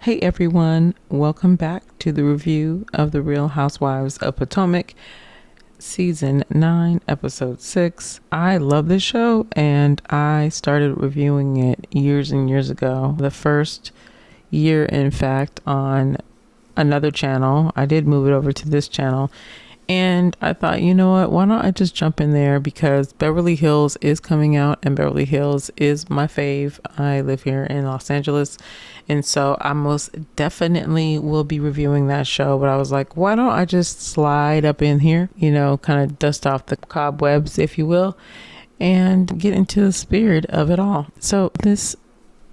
Hey everyone, welcome back to the review of the Real Housewives of Potomac, Season 9, Episode 6. I love this show and I started reviewing it years and years ago. The first year, in fact, on another channel. I did move it over to this channel. And I thought, you know what, why don't I just jump in there, because Beverly Hills is coming out and Beverly Hills is my fave. I live here in Los Angeles, and so I most definitely will be reviewing that show. But I was like, why don't I just slide up in here, kind of dust off the cobwebs, if you will, and get into the spirit of it all. So this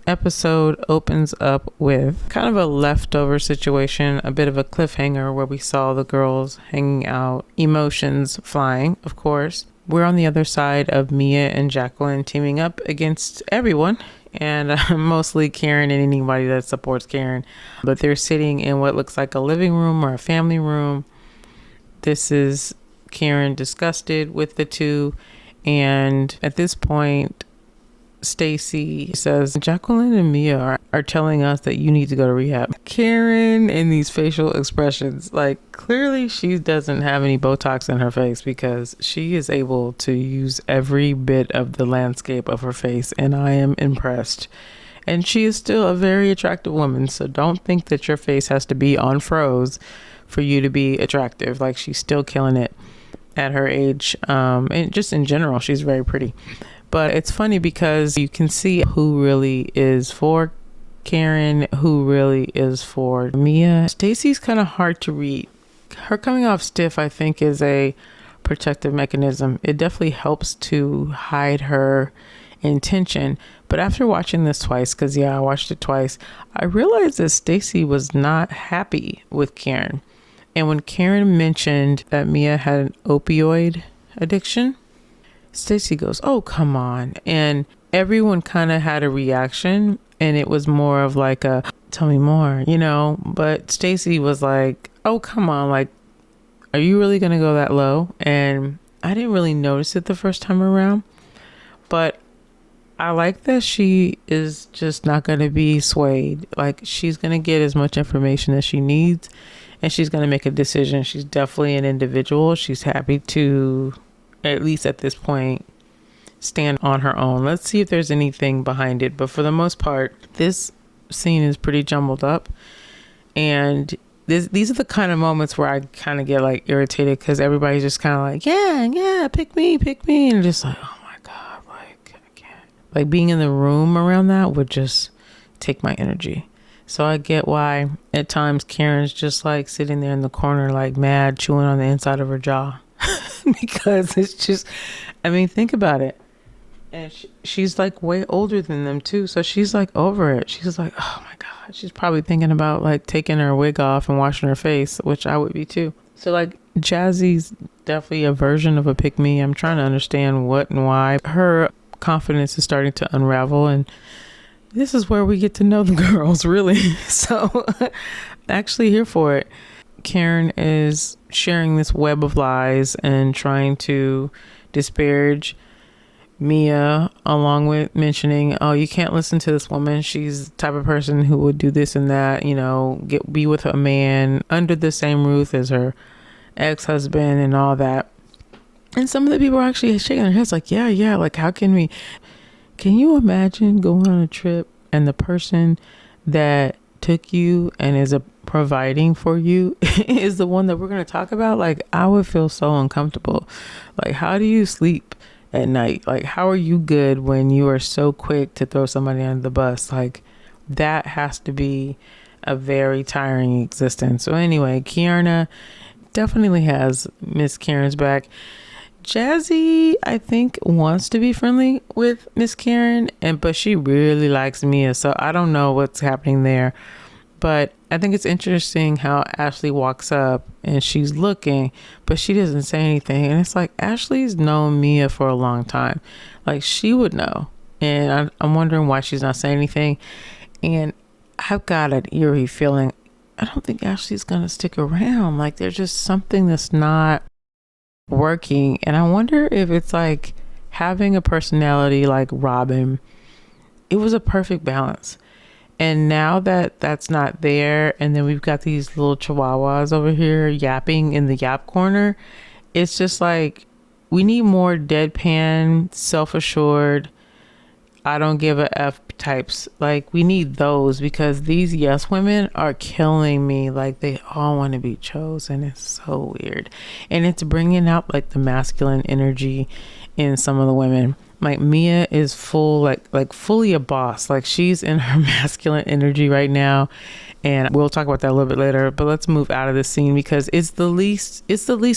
episode opens up with kind of a leftover situation, a bit of a cliffhanger where we saw the girls hanging out, emotions flying, of course. We're on the other side of Mia and Jacqueline teaming up against everyone, and mostly Karen and anybody that supports Karen. But they're sitting in what looks like a living room or a family room. This is Karen disgusted with the two, and at this point, Stacey says, Jacqueline and Mia are telling us that you need to go to rehab. Karen and these facial expressions, like clearly she doesn't have any Botox in her face, because she is able to use every bit of the landscape of her face, and I am impressed. And she is still a very attractive woman, so don't think that your face has to be on froze for you to be attractive. Like, she's still killing it at her age, and just in general, she's very pretty. But it's funny because you can see who really is for Karen, who really is for Mia. Stacey's kind of hard to read. Her coming off stiff, I think, is a protective mechanism. It definitely helps to hide her intention. But after watching this twice, because I watched it twice, I realized that Stacey was not happy with Karen. And when Karen mentioned that Mia had an opioid addiction, Stacey goes, oh, come on. And everyone kind of had a reaction, and it was more of like a, tell me more, but Stacey was like, oh, come on. Like, are you really going to go that low? And I didn't really notice it the first time around, but I like that she is just not going to be swayed. Like, she's going to get as much information as she needs, and she's going to make a decision. She's definitely an individual. She's happy to, at least at this point, stand on her own. Let's see if there's anything behind it. But for the most part, this scene is pretty jumbled up. And these are the kind of moments where I kind of get like irritated, because everybody's just kind of like, yeah, pick me. And just like, oh my God, like, I can't. Like, being in the room around that would just take my energy. So I get why at times Karen's just like sitting there in the corner, like mad, chewing on the inside of her jaw. Because it's just, think about it. And she's like way older than them too. So she's like over it. She's like, oh my God. She's probably thinking about like taking her wig off and washing her face, which I would be too. So like, Jazzy's definitely a version of a pick me. I'm trying to understand what and why. Her confidence is starting to unravel. And this is where we get to know the girls, really. So actually here for it. Karen is sharing this web of lies and trying to disparage Mia, along with mentioning, oh, you can't listen to this woman. She's the type of person who would do this and that, be with a man under the same roof as her ex-husband and all that. And some of the people are actually shaking their heads like, yeah, like, how can you imagine going on a trip and the person that took you and is providing for you is the one that we're going to talk about? Like, I would feel so uncomfortable. Like, how do you sleep at night? Like, how are you good when you are so quick to throw somebody under the bus? Like, that has to be a very tiring existence. So anyway, Kiana definitely has Miss Karen's back. Jazzy, I think, wants to be friendly with Miss Karen, but she really likes Mia, so I don't know what's happening there. But I think it's interesting how Ashley walks up and she's looking, but she doesn't say anything. And it's like, Ashley's known Mia for a long time. Like, she would know. And I'm wondering why she's not saying anything. And I've got an eerie feeling, I don't think Ashley's going to stick around. Like, there's just something that's not working. And I wonder if it's like having a personality like Robin. It was a perfect balance. And now that that's not there, and then we've got these little chihuahuas over here yapping in the yap corner, it's just like we need more deadpan, self-assured, I don't give a F types. Like, we need those, because these yes women are killing me. Like, they all want to be chosen. It's so weird. And it's bringing out like the masculine energy in some of the women. Like, Mia is full, like fully a boss. Like, she's in her masculine energy right now. And we'll talk about that a little bit later, but let's move out of this scene because it's the least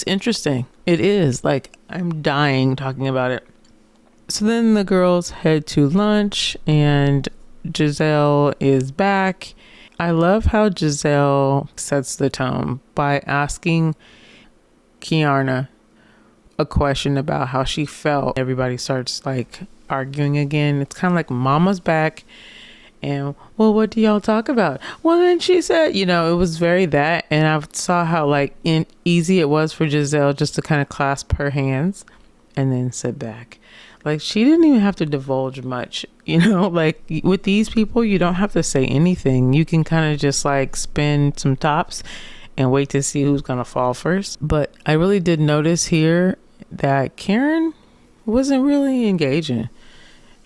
interesting. It is. Like, I'm dying talking about it. So then the girls head to lunch and Giselle is back. I love how Giselle sets the tone by asking Kiana a question about how she felt. Everybody starts like arguing again. It's kind of like mama's back. And, well, what do y'all talk about? Well, then she said, you know, it was very that. And I saw how like easy it was for Giselle just to kind of clasp her hands and then sit back. Like, she didn't even have to divulge much, you know, like with these people, you don't have to say anything. You can kind of just like spin some tops and wait to see who's going to fall first. But I really did notice here that Karen wasn't really engaging.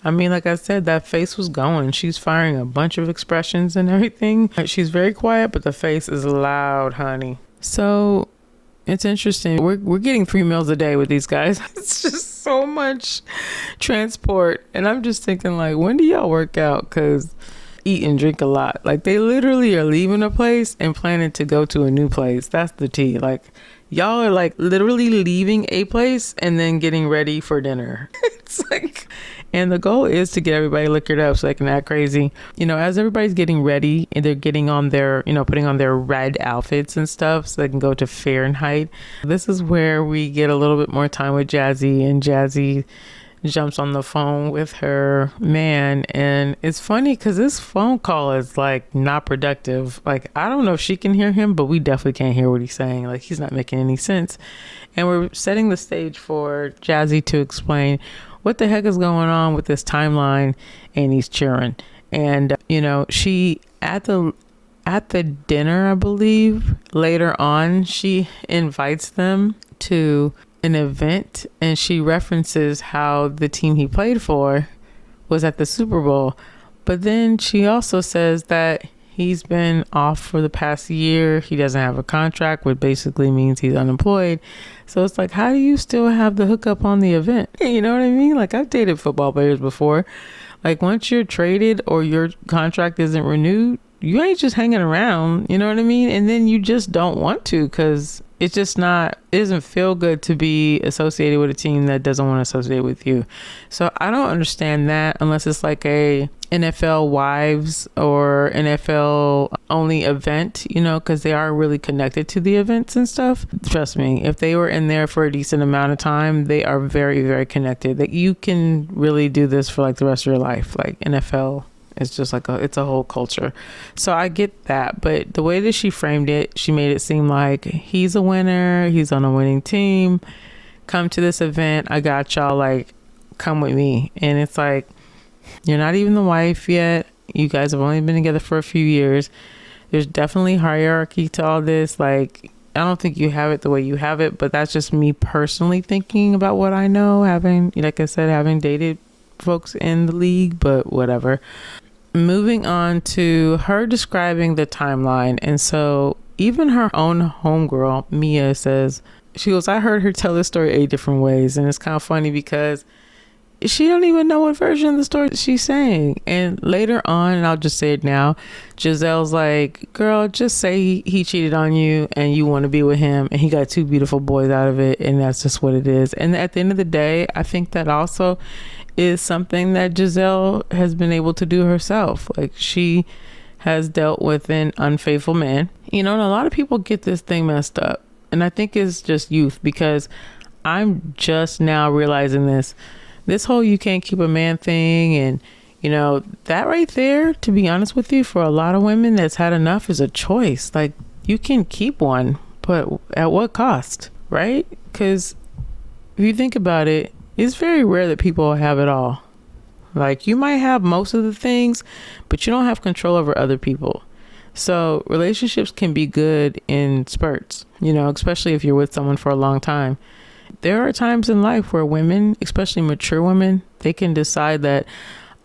I mean, like I said, that face was going. She's firing a bunch of expressions and everything. She's very quiet, but the face is loud, honey. So it's interesting. We're getting 3 meals a day with these guys. It's just so much transport. And I'm just thinking, like, when do y'all work out? Because eat and drink a lot. Like, they literally are leaving a place and planning to go to a new place. That's the tea. Like, y'all are like literally leaving a place and then getting ready for dinner. It's like, and the goal is to get everybody liquored up so they can act crazy. You know, as everybody's getting ready and they're getting on their, you know, putting on their red outfits and stuff so they can go to Fahrenheit. This is where we get a little bit more time with Jazzy, and Jazzy jumps on the phone with her man. And it's funny because this phone call is like not productive. Like, I don't know if she can hear him, but we definitely can't hear what he's saying. Like, he's not making any sense. And we're setting the stage for Jazzy to explain what the heck is going on with this timeline, and he's cheering. And you know, she at the dinner, I believe later on, she invites them to an event, and she references how the team he played for was at the Super Bowl. But then she also says that he's been off for the past year. He doesn't have a contract, which basically means he's unemployed. So it's like, how do you still have the hookup on the event? You know what I mean? Like, I've dated football players before. Like, once you're traded or your contract isn't renewed, you ain't just hanging around. You know what I mean? And then you just don't want to, because it's just not, it doesn't feel good to be associated with a team that doesn't want to associate with you. So I don't understand that unless it's like a NFL wives or NFL only event, you know, because they are really connected to the events and stuff. Trust me, if they were in there for a decent amount of time, they are very, very connected. That you can really do this for like the rest of your life. Like, NFL, it's just like it's a whole culture. So I get that. But the way that she framed it, she made it seem like he's a winner. He's on a winning team. Come to this event. I got y'all. Like, come with me. And it's like, you're not even the wife yet. You guys have only been together for a few years. There's definitely hierarchy to all this. Like, I don't think you have it the way you have it, but that's just me personally thinking about what I know, having, like I said, having dated folks in the league, but whatever. Moving on to her describing the timeline. And so even her own homegirl, Mia, says, she goes, I heard her tell this story 8 different ways. And it's kind of funny because she don't even know what version of the story she's saying. And later on, and I'll just say it now, Giselle's like, girl, just say he cheated on you and you want to be with him and he got 2 beautiful boys out of it, and that's just what it is. And at the end of the day, I think that also is something that Giselle has been able to do herself. Like, she has dealt with an unfaithful man, you know, and a lot of people get this thing messed up. And I think it's just youth, because I'm just now realizing this whole you can't keep a man thing. And, you know, that right there, to be honest with you, for a lot of women that's had enough is a choice. Like, you can keep one, but at what cost, right? Because if you think about it, it's very rare that people have it all. Like, you might have most of the things, but you don't have control over other people. So relationships can be good in spurts, you know, especially if you're with someone for a long time. There are times in life where women, especially mature women, they can decide that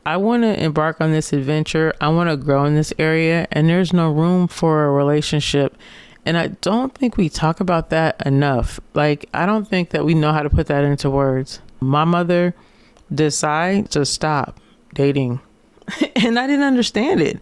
I want to embark on this adventure. I want to grow in this area, and there's no room for a relationship. And I don't think we talk about that enough. Like, I don't think that we know how to put that into words. My mother decided to stop dating and I didn't understand it.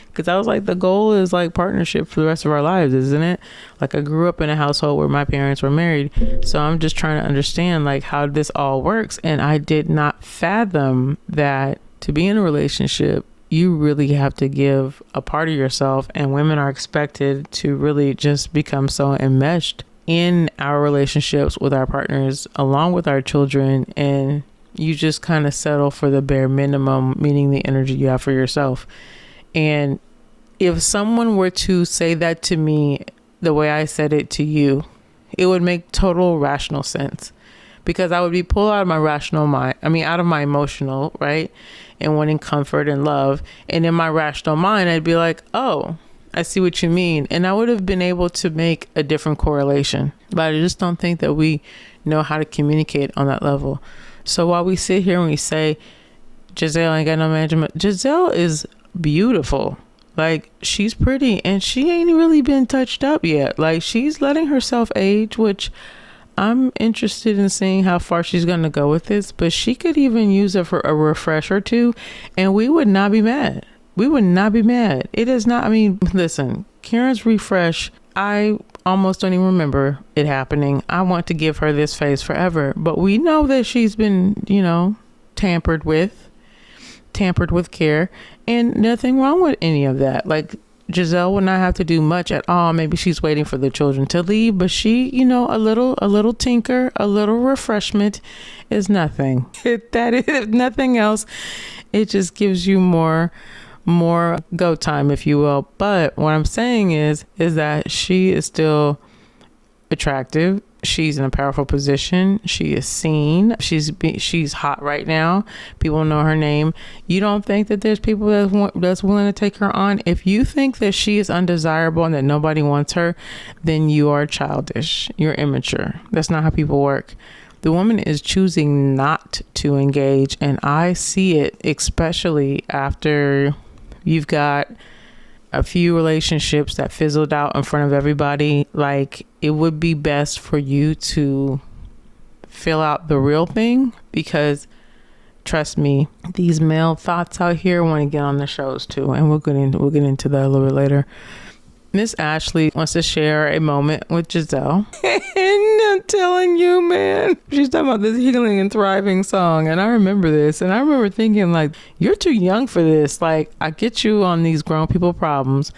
Because I was like, the goal is like partnership for the rest of our lives, isn't it? Like, I grew up in a household where my parents were married. So I'm just trying to understand like how this all works. And I did not fathom that to be in a relationship, you really have to give a part of yourself. And women are expected to really just become so enmeshed in our relationships with our partners, along with our children. And you just kind of settle for the bare minimum, meaning the energy you have for yourself. And if someone were to say that to me the way I said it to you, it would make total rational sense, because I would be pulled out of my rational mind. I mean, out of my emotional, right? And wanting comfort and love. And in my rational mind, I'd be like, oh, I see what you mean. And I would have been able to make a different correlation. But I just don't think that we know how to communicate on that level. So while we sit here and we say, Giselle ain't got no management, Giselle is beautiful. Like, she's pretty and she ain't really been touched up yet. Like, she's letting herself age, which I'm interested in seeing how far she's going to go with this. But she could even use it for a refresh or two, and we would not be mad. We would not be mad. It is not, I mean, listen, Karen's refresh, I almost don't even remember it happening. I want to give her this face forever. But we know that she's been, you know, tampered with care, and nothing wrong with any of that. Like, Giselle would not have to do much at all. Maybe she's waiting for the children to leave, but she, you know, a little tinker, a little refreshment is nothing. If nothing else, it just gives you more go time, if you will. But what I'm saying is that she is still attractive. She's in a powerful position. She is seen. She's hot right now. People know her name. You don't think that there's people that's willing to take her on? If you think that she is undesirable and that nobody wants her, then you are childish. You're immature. That's not how people work. The woman is choosing not to engage, and I see it, especially after you've got a few relationships that fizzled out in front of everybody. Like, it would be best for you to fill out the real thing, because trust me, these male thoughts out here want to get on the shows too, and we'll get into that a little bit later. Miss Ashley wants to share a moment with Giselle. And I'm telling you, man, she's talking about this Healing and Thriving song. And I remember this. And I remember thinking, like, you're too young for this. Like, I get you on these grown people problems,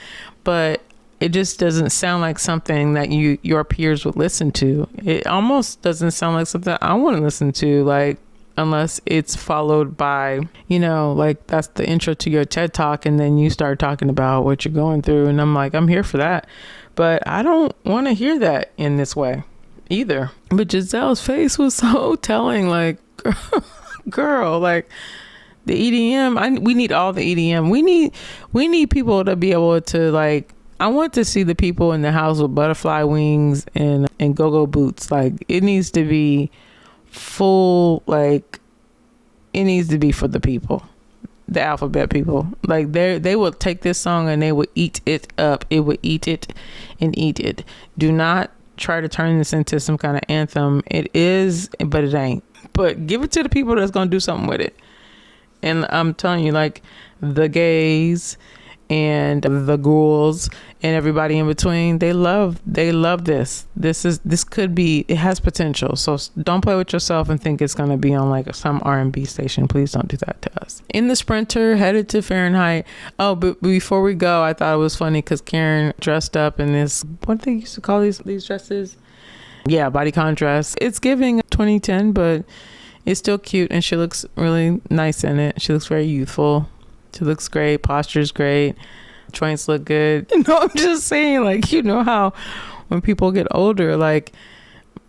but it just doesn't sound like something that your peers would listen to. It almost doesn't sound like something I want to listen to. Like, unless it's followed by, you know, like, that's the intro to your TED Talk, and then you start talking about what you're going through, and I'm like, I'm here for that, but I don't want to hear that in this way either. But Giselle's face was so telling. Like, girl, like, the EDM, we need all the EDM. We need people to be able to, like, I want to see the people in the house with butterfly wings and go-go boots. Like, it needs to be full, like, it needs to be for the people, the alphabet people. Like, they will take this song and they will eat it up. It will eat it and eat it. Do not try to turn this into some kind of anthem. It is, but it ain't. But give it to the people that's gonna do something with it. And I'm telling you, like, the gays and the ghouls and everybody in between, they love this. This could be, it has potential. So don't play with yourself and think it's going to be on like some R&B station. Please don't do that to us. In the Sprinter, headed to Fahrenheit. Oh, but before we go, I thought it was funny because Karen dressed up in this, what they used to call these dresses? Yeah, bodycon dress. It's giving 2010, but it's still cute, and she looks really nice in it. She looks very youthful. She looks great. Posture's great. Joints look good. No, I'm just saying, like, you know how when people get older, like,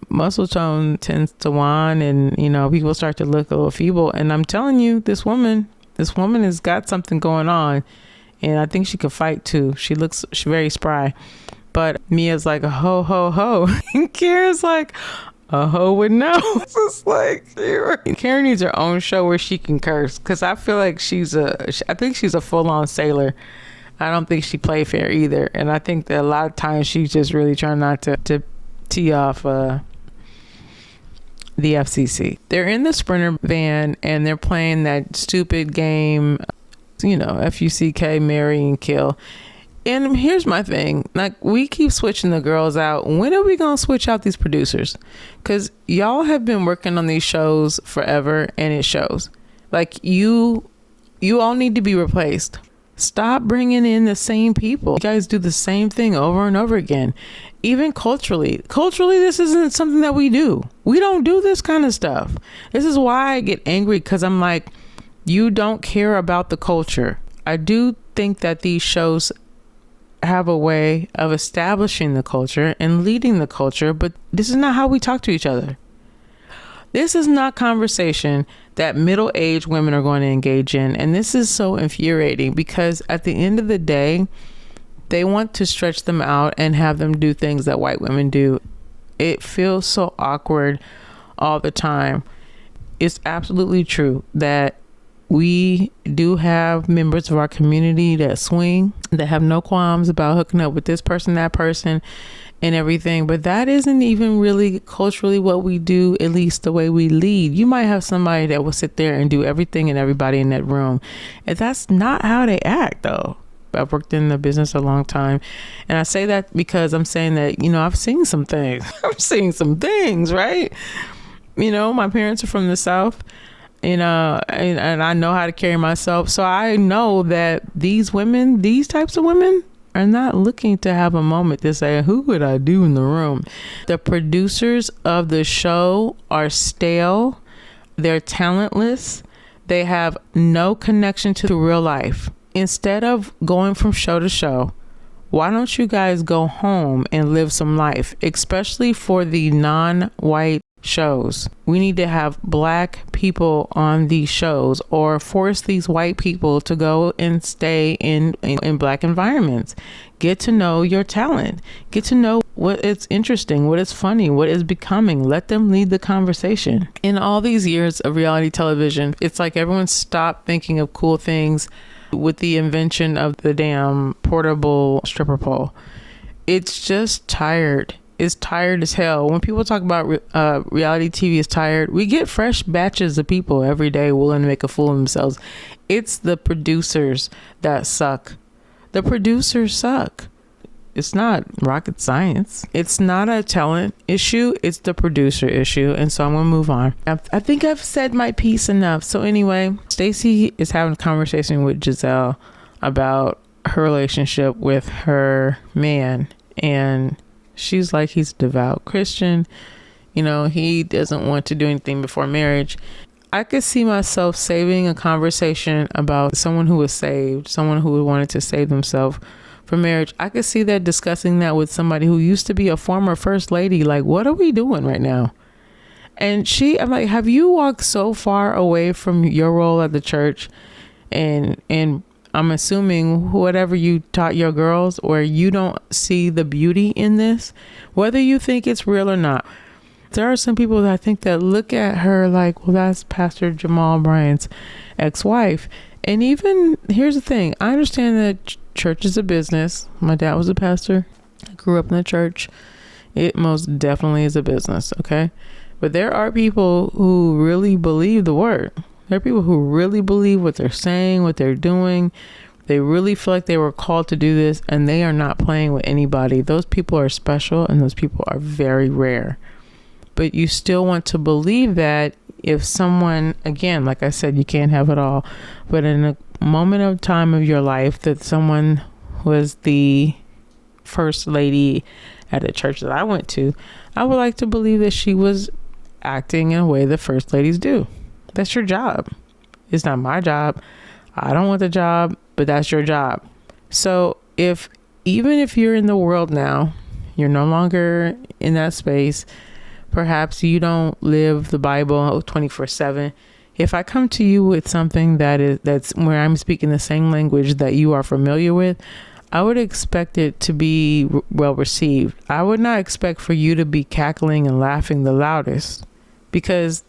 muscle tone tends to wane, and people start to look a little feeble. And I'm telling you, this woman has got something going on, and I think she could fight too. She's very spry. But Mia's like a ho ho ho, and Karen's like a hoe would know. It's just like, Karen needs her own show where she can curse, because I feel like I think she's a full-on sailor. I don't think she play fair either, and I think that a lot of times she's just really trying not to tee off the FCC. They're in the Sprinter van and they're playing that stupid game, FUCK, marry and kill. And here's my thing. Like, we keep switching the girls out. When are we going to switch out these producers? Because y'all have been working on these shows forever, and it shows. Like, you all need to be replaced. Stop bringing in the same people. You guys do the same thing over and over again. Even culturally, this isn't something that we do. We don't do this kind of stuff. This is why I get angry, because I'm like, you don't care about the culture. I do think that these shows have a way of establishing the culture and leading the culture, but this is not how we talk to each other. This is not conversation that middle-aged women are going to engage in. And this is so infuriating, because at the end of the day, they want to stretch them out and have them do things that white women do. It feels so awkward all the time. It's absolutely true that we do have members of our community that swing, that have no qualms about hooking up with this person, that person, and everything. But that isn't even really culturally what we do, at least the way we lead. You might have somebody that will sit there and do everything and everybody in that room. And that's not how they act, though. I've worked in the business a long time. And I say that because I'm saying that, I've seen some things. I've seen some things, right? My parents are from the South. And I know how to carry myself. So I know that these types of women are not looking to have a moment to say, who would I do in the room? The producers of the show are stale. They're talentless. They have no connection to real life. Instead of going from show to show, why don't you guys go home and live some life, especially for the non-white shows? We need to have black people on these shows, or force these white people to go and stay in black environments. Get to know your talent. Get to know what is interesting, what is funny, what is becoming. Let them lead the conversation. In all these years of reality television, it's like everyone stopped thinking of cool things with the invention of the damn portable stripper pole. It's just tired. Is tired as hell. When people talk about reality TV is tired, we get fresh batches of people every day willing to make a fool of themselves. It's the producers that suck. The producers suck. It's not rocket science. It's not a talent issue. It's the producer issue. And so I'm going to move on. I think I've said my piece enough. So anyway, Stacey is having a conversation with Giselle about her relationship with her man, and she's like, he's a devout Christian. He doesn't want to do anything before marriage. I could see myself saving a conversation about someone who was saved, someone who wanted to save themselves for marriage. I could see that, discussing that with somebody who used to be a former first lady. Like, what are we doing right now? And I'm like, have you walked so far away from your role at the church, and I'm assuming whatever you taught your girls, or you don't see the beauty in this, whether you think it's real or not? There are some people that I think that look at her like, well, that's Pastor Jamal Bryant's ex-wife. And even, here's the thing. I understand that church is a business. My dad was a pastor. I grew up in the church. It most definitely is a business, okay? But there are people who really believe the word. There are people who really believe what they're saying, what they're doing. They really feel like they were called to do this, and they are not playing with anybody. Those people are special, and those people are very rare. But you still want to believe that if someone, again, like I said, you can't have it all, but in a moment of time of your life that someone was the first lady at a church that I went to, I would like to believe that she was acting in a way that first ladies do. That's your job. It's not my job. I don't want the job, but that's your job. So even if you're in the world now, you're no longer in that space, perhaps you don't live the Bible 24/7. If I come to you with something that's where I'm speaking the same language that you are familiar with, I would expect it to be well received. I would not expect for you to be cackling and laughing the loudest, because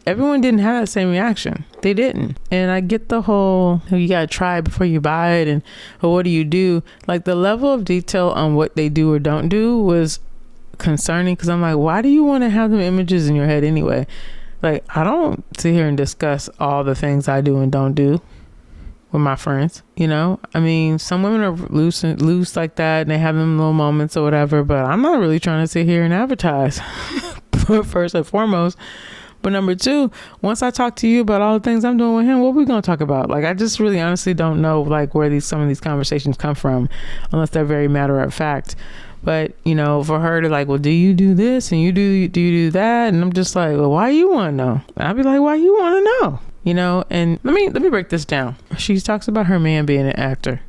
everyone didn't have that same reaction. They didn't. And I get the whole, you got to try it before you buy it, and or what do you do? Like, the level of detail on what they do or don't do was concerning, because I'm like, why do you want to have them images in your head anyway? Like, I don't sit here and discuss all the things I do and don't do with my friends, you know? I mean, some women are loose like that, and they have them little moments or whatever, but I'm not really trying to sit here and advertise first and foremost. But number two, once I talk to you about all the things I'm doing with him, what are we going to talk about? Like, I just really honestly don't know, like, where some of these conversations come from, unless they're very matter of fact. But, you know, for her to like, well, do you do this and do you do that? And I'm just like, well, why you want to know? And I'd be like, why you want to know? You know, and let me break this down. She talks about her man being an actor,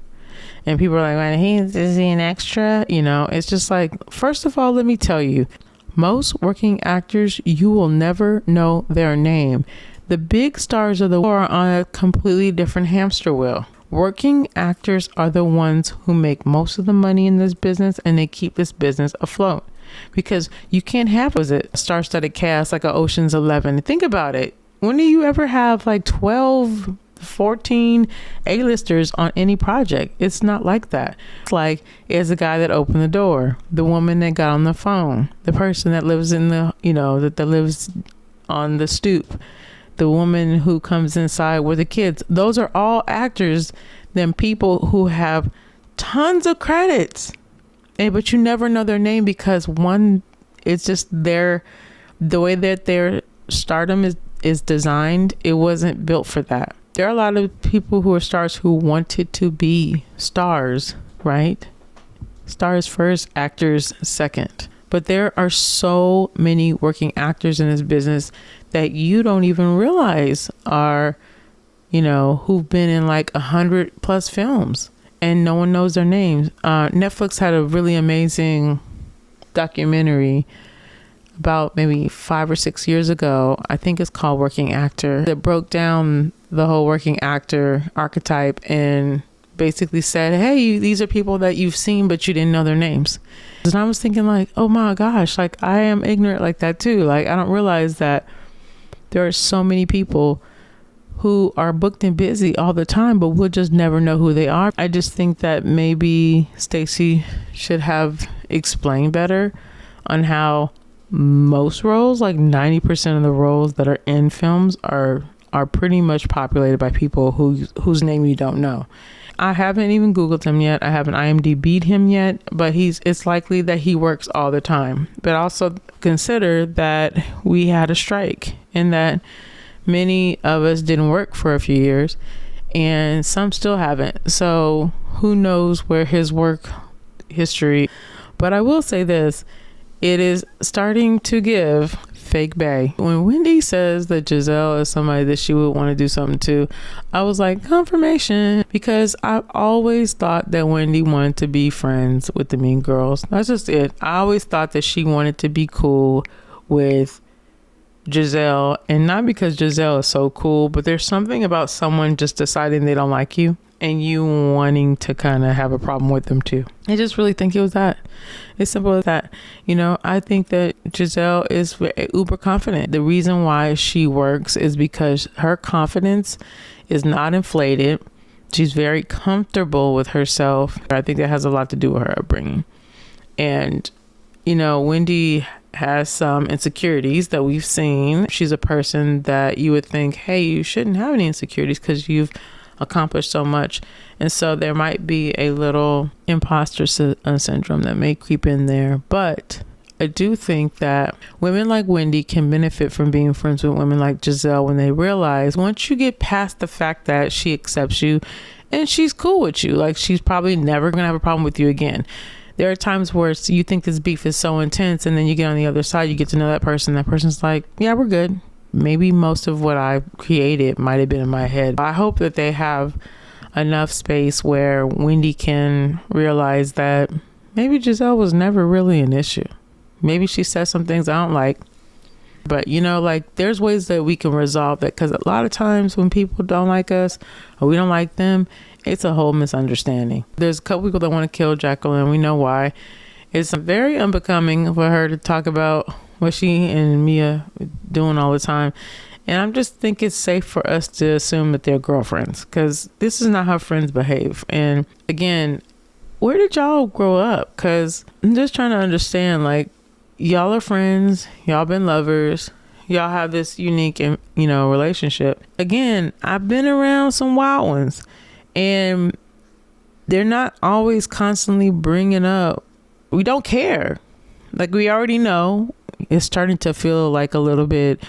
and people are like, well, is he an extra? You know, it's just like, first of all, let me tell you, most working actors, you will never know their name. The big stars of the world are on a completely different hamster wheel. Working actors are the ones who make most of the money in this business, and they keep this business afloat, because you can't have a star-studded cast like a Ocean's 11. Think about it. When do you ever have like 12, 14 A-listers on any project? It's not like that. It's like, it's the guy that opened the door, the woman that got on the phone, the person that lives in the, you know, that lives on the stoop, the woman who comes inside with the kids. Those are all actors, then people who have tons of credits, but you never know their name, because one, it's just the way that their stardom is designed. It wasn't built for that. There are a lot of people who are stars who wanted to be stars, right? Stars first, actors second. But there are so many working actors in this business that you don't even realize are, you know, who've been in like 100+ films, and no one knows their names. Netflix had a really amazing documentary about maybe 5 or 6 years ago. I think it's called Working Actor, that broke down the whole working actor archetype and basically said, hey, these are people that you've seen, but you didn't know their names. And I was thinking like, oh my gosh, like I am ignorant like that too. Like, I don't realize that there are so many people who are booked and busy all the time, but we'll just never know who they are. I just think that maybe Stacey should have explained better on how most roles, like 90% of the roles that are in films, are pretty much populated by people whose name you don't know. I haven't even Googled him yet. I haven't IMDb'd him yet, but it's likely that he works all the time. But also consider that we had a strike, and that many of us didn't work for a few years, and some still haven't. So who knows where his work history. But I will say this, it is starting to give fake bae. When Wendy says that Giselle is somebody that she would want to do something to, I was like, confirmation, because I've always thought that Wendy wanted to be friends with the Mean Girls. That's just it. I always thought that she wanted to be cool with Giselle, and not because Giselle is so cool, but there's something about someone just deciding they don't like you and you wanting to kind of have a problem with them too. I just really think it was that. It's simple as that. You know, I think that Giselle is uber confident. The reason why she works is because her confidence is not inflated. She's very comfortable with herself. I think that has a lot to do with her upbringing. And, you know, Wendy has some insecurities that we've seen. She's a person that you would think, hey, you shouldn't have any insecurities because you've accomplished so much. And so there might be a little imposter syndrome that may creep in there. But I do think that women like Wendy can benefit from being friends with women like Giselle when they realize once you get past the fact that she accepts you and she's cool with you, like she's probably never going to have a problem with you again. There are times where you think this beef is so intense, and then you get on the other side, you get to know that person. That person's like, yeah, we're good. Maybe most of what I created might have been in my head. I hope that they have enough space where Wendy can realize that maybe Giselle was never really an issue. Maybe she said some things I don't like, But like there's ways that we can resolve that, because a lot of times when people don't like us or we don't like them, it's a whole misunderstanding. There's a couple people that want to kill Jacqueline. We know why. It's very unbecoming for her to talk about what she and Mia doing all the time. And I just think it's safe for us to assume that they're girlfriends, because this is not how friends behave. And again, where did y'all grow up? Because I'm just trying to understand, like, y'all are friends, y'all been lovers, y'all have this unique, relationship. Again, I've been around some wild ones, and they're not always constantly bringing up, we don't care. Like, we already know. It's starting to feel like a little bit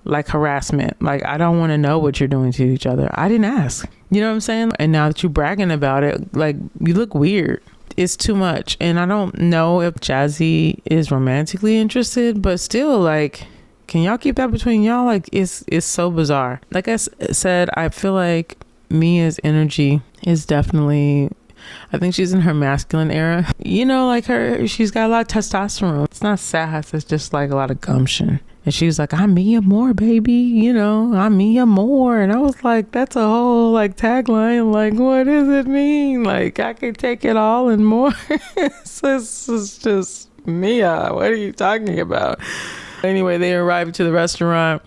like harassment. Like, I don't want to know what you're doing to each other. I didn't ask. You know what I'm saying? And now that you're bragging about it, like, you look weird. It's too much. And I don't know if Jazzy is romantically interested, but still, like, can y'all keep that between y'all? Like, it's so bizarre. Like I said, I feel like Mia's energy is definitely, I think she's in her masculine era. Like she's got a lot of testosterone. It's not sass, it's just like a lot of gumption. And she's like, I'm Mia Moore, baby. I'm Mia Moore. And I was like, that's a whole like tagline. Like, what does it mean? Like, I can take it all and more. This is just Mia. What are you talking about? Anyway, they arrive to the restaurant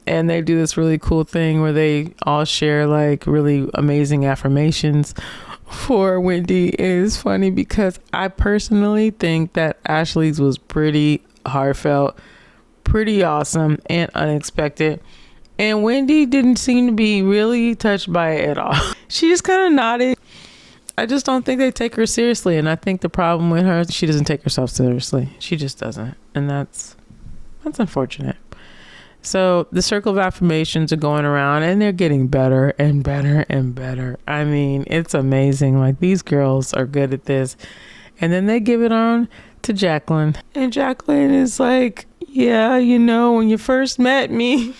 and they do this really cool thing where they all share like really amazing affirmations for Wendy. It is funny because I personally think that Ashley's was pretty heartfelt, pretty awesome, and unexpected. And Wendy didn't seem to be really touched by it at all. She just kind of nodded. I just don't think they take her seriously. And I think the problem with her, she doesn't take herself seriously. She just doesn't. And that's unfortunate. So the circle of affirmations are going around and they're getting better and better and better. I mean, it's amazing. Like, these girls are good at this. And then they give it on to Jacqueline. And Jacqueline is like, yeah, when you first met me,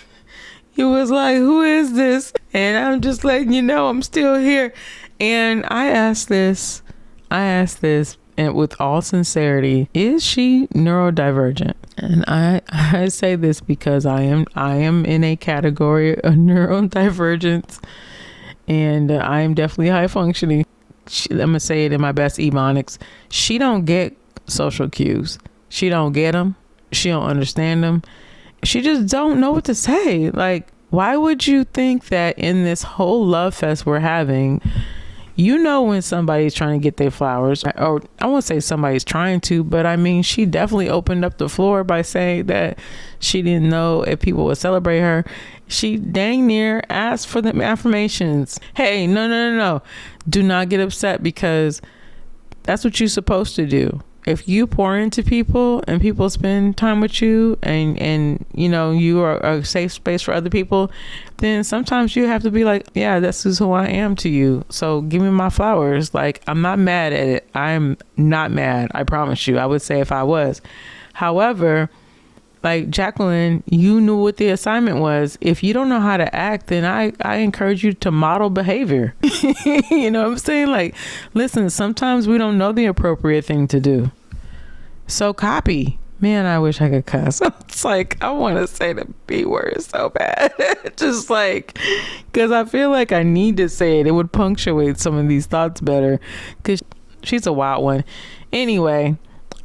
you was like, who is this? And I'm just letting you know I'm still here. And I asked this and with all sincerity, is she neurodivergent? And I say this because I am in a category of neurodivergence, and I am definitely high functioning. I'm gonna say it in my best ebonics. She don't get social cues. She don't get them. She don't understand them. She just don't know what to say. Like, why would you think that in this whole love fest we're having, when somebody's trying to get their flowers, or I won't say somebody's trying to, but I mean, she definitely opened up the floor by saying that she didn't know if people would celebrate her. She dang near asked for the affirmations. Hey, no. Do not get upset, because that's what you're supposed to do. If you pour into people and people spend time with you and you are a safe space for other people, then sometimes you have to be like, yeah, this is who I am to you. So give me my flowers. Like, I'm not mad at it. I'm not mad. I promise you. I would say if I was. However, like, Jacqueline, you knew what the assignment was. If you don't know how to act, then I encourage you to model behavior. You know what I'm saying? Like, listen, sometimes we don't know the appropriate thing to do. So copy. Man, I wish I could cuss. It's like, I want to say the B word so bad. Just like, because I feel like I need to say it. It would punctuate some of these thoughts better, because she's a wild one. Anyway,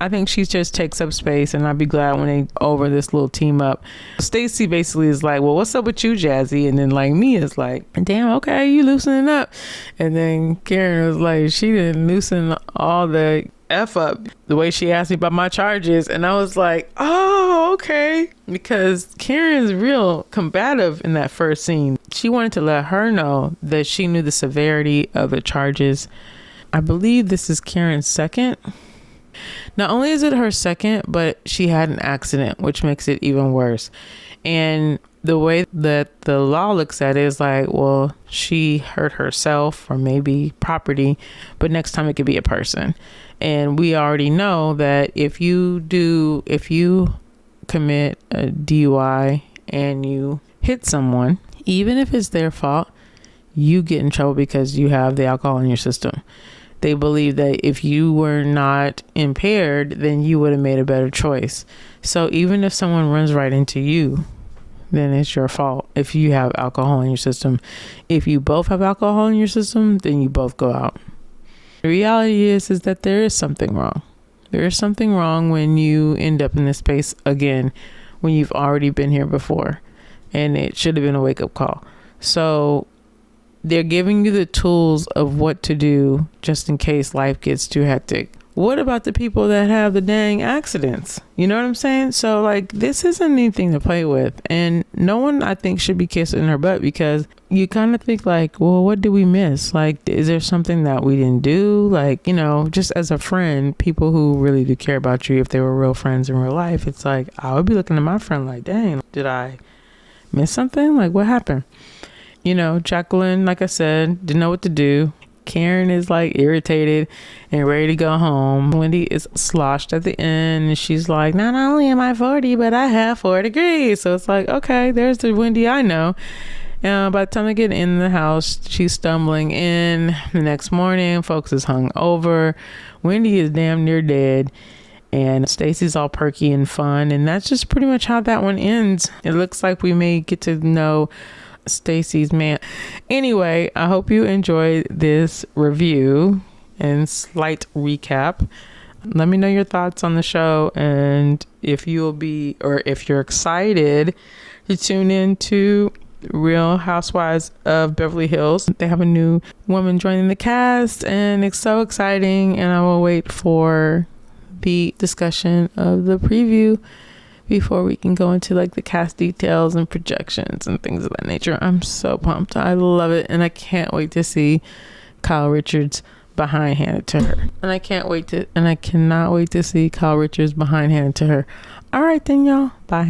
I think she just takes up space, and I'd be glad when they over this little team up. Stacey basically is like, well, what's up with you, Jazzy? And then like Mia's like, damn, okay, you loosening up. And then Karen was like, she didn't loosen all the F up the way she asked me about my charges. And I was like, oh, okay. Because Karen's real combative in that first scene. She wanted to let her know that she knew the severity of the charges. I believe this is Karen's second. Not only is it her second, but she had an accident, which makes it even worse. And the way that the law looks at it is like, well, she hurt herself or maybe property, but next time it could be a person. And we already know that if you commit a DUI and you hit someone, even if it's their fault, you get in trouble because you have the alcohol in your system. They believe that if you were not impaired, then you would have made a better choice. So even if someone runs right into you, then it's your fault if you have alcohol in your system. If you both have alcohol in your system, then you both go out. The reality is that there is something wrong. There is something wrong when you end up in this space again, when you've already been here before, and it should have been a wake-up call. So they're giving you the tools of what to do just in case life gets too hectic. What about the people that have the dang accidents? You know what I'm saying? So like, this isn't anything to play with, and no one, I think, should be kissing her butt, because you kind of think like, well, what did we miss? Like, is there something that we didn't do? Like, you know, just as a friend, people who really do care about you, if they were real friends in real life, it's like, I would be looking at my friend like, dang, did I miss something? Like, what happened? You know, Jacqueline, like I said, didn't know what to do. Karen is like irritated and ready to go home. Wendy is sloshed at the end, and she's like, not only am I 40, but I have 4 degrees. So it's like, okay, there's the Wendy I know. By the time they get in the house, she's stumbling in. The next morning, folks is hung over. Wendy is damn near dead, and Stacey's all perky and fun. And that's just pretty much how that one ends. It looks like we may get to know Stacey's man. Anyway, I hope you enjoyed this review and slight recap. Let me know your thoughts on the show, and if you're excited to tune in to Real Housewives of Beverly Hills. They have a new woman joining the cast, and it's so exciting, and I will wait for the discussion of the preview before we can go into like the cast details and projections and things of that nature. I'm so pumped. I love it. And I can't wait to see Kyle Richards behind handed to her. And I cannot wait to see Kyle Richards behind handed to her. All right then, y'all. Bye.